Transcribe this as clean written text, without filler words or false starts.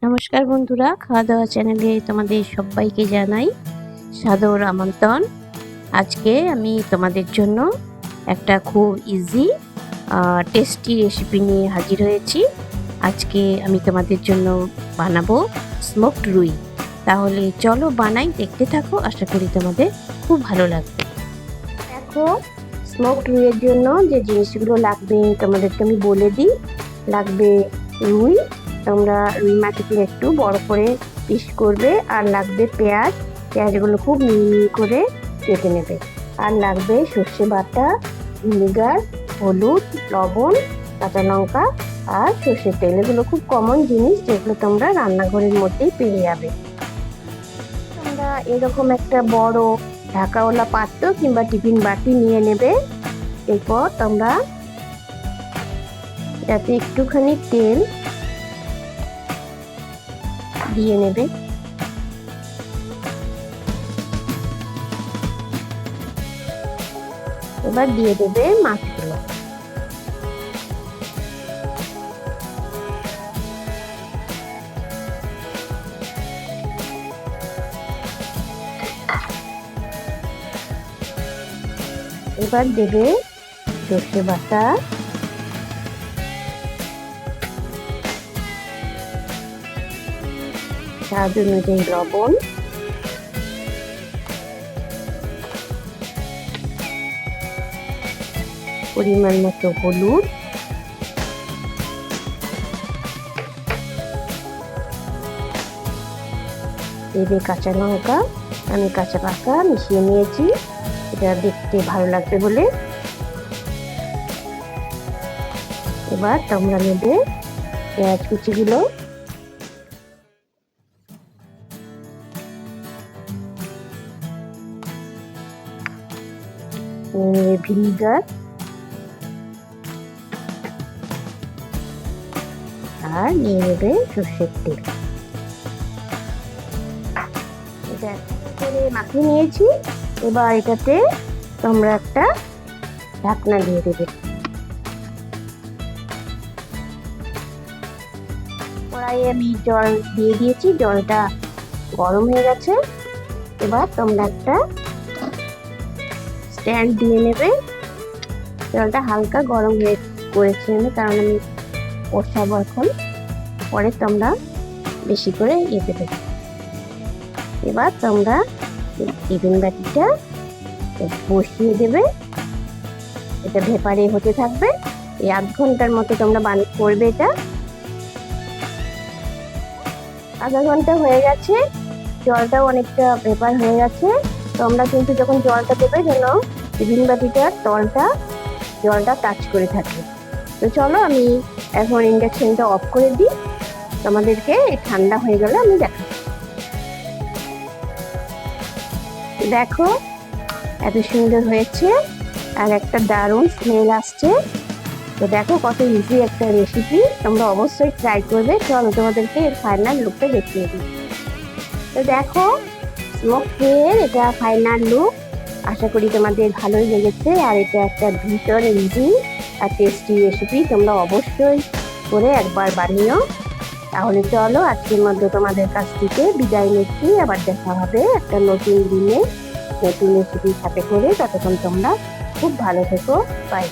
নমস্কার বন্ধুরা, খাওয়া দাওয়া চ্যানেলে তোমাদের সবাইকে জানাই সাদর আমন্ত্রণ। আজকে আমি তোমাদের জন্য একটা খুব ইজি টেস্টি রেসিপি নিয়ে হাজির হয়েছি। আজকে আমি তোমাদের জন্য বানাবো স্মোকড রুই। তাহলে চলো বানাই, দেখতে থাকো, আশা করি তোমাদের খুব ভালো লাগবে। দেখো, স্মোকড রুইয়ের জন্য যে জিনিসগুলো লাগবে তোমাদেরকে আমি বলে দিই। লাগবে রুই, তোমরা রুই মাছকে একটু বড় করে পিস করবে। আর লাগবে পেঁয়াজগুলো খুব মিহি করে কেটে নেবে। আর লাগবে সর্ষে বাটা, ভিনেগার, হলুদ, লবণ, কাঁচা লঙ্কা আর সর্ষের তেল। এগুলো খুব কমন জিনিস, যেগুলো তোমরা রান্নাঘরের মধ্যেই পেয়ে যাবে। তোমরা এরকম একটা বড় ঢাকাওয়ালা পাত্র কিংবা টিফিন বাটি নিয়ে নেবে। এরপর তোমরা যাতে একটুখানি তেল দিয়ে নেবে। এবার দিয়ে দেবে মাছগুলো। এবার দেবে সর্ষে বাটা, স্বাদ অনুযায়ী লবণ, পরিমাণ মতো হলুদ, দেবে কাঁচা লঙ্কা। আমি কাঁচা লঙ্কা মিশিয়ে নিয়েছি, এটা দেখতে ভালো লাগবে বলে। এবার তোমরা নেবে পেঁয়াজ কুচিগুলো, ভিনিগার আর নিয়ে নেবে সর্ষের তেল। এটা করে মাখিয়ে নিয়েছি। এবার এটাতে তোমরা একটা ঢাকনা দিয়ে দেবে। কড়াইয়ে আমি জল দিয়ে দিয়েছি, জলটা গরম হয়ে গেছে। এবার তোমরা একটা স্ট্যান্ড দিয়ে নেবে। জলটা হালকা গরম হয়ে করেছি আমি, কারণ আমি কষাবো এখন, পরে তোমরা বেশি করে দেবে। এবার তোমরা টিফিন বাটিটা বসিয়ে দেবে। এটা ভেপারে হতে থাকবে। এই আধ ঘন্টার মতো তোমরা করবে। এটা আধা ঘন্টা হয়ে গেছে, জলটাও অনেকটা ভেপার হয়ে গেছে। তোমরা কিন্তু যখন জলটা দেবে যেন টিফিন বাটিটার তলটা জলটা টাচ করে থাকে। তো চলো আমি এখন ইন্ডাকশনটা অফ করে দিই, তোমাদেরকে ঠান্ডা হয়ে গেলে আমি দেখাবো। দেখো এত সুন্দর হয়েছে আর একটা দারুণ স্মেল আসছে। তো দেখো কত ইজি একটা রেসিপি, তোমরা অবশ্যই ট্রাই করবে। চলো তোমাদেরকে এর ফাইনাল লুকটা দেখিয়ে দিই। তো দেখো স্মোকড রুইয়ের এটা ফাইনাল লুক। আশা করি তোমাদের ভালোই লেগেছে। আর এটা একটা ভীষণ ইজি আর টেস্টি রেসিপি, তোমরা অবশ্যই করে একবার বানিও। তাহলে চলো আজকের মধ্যে তোমাদের কাছ থেকে বিদায় নিচ্ছি। আবার দেখা হবে একটা নতুন দিনে নতুন রেসিপির সাথে করে। ততক্ষণ তোমরা খুব ভালো থেকো, বাই।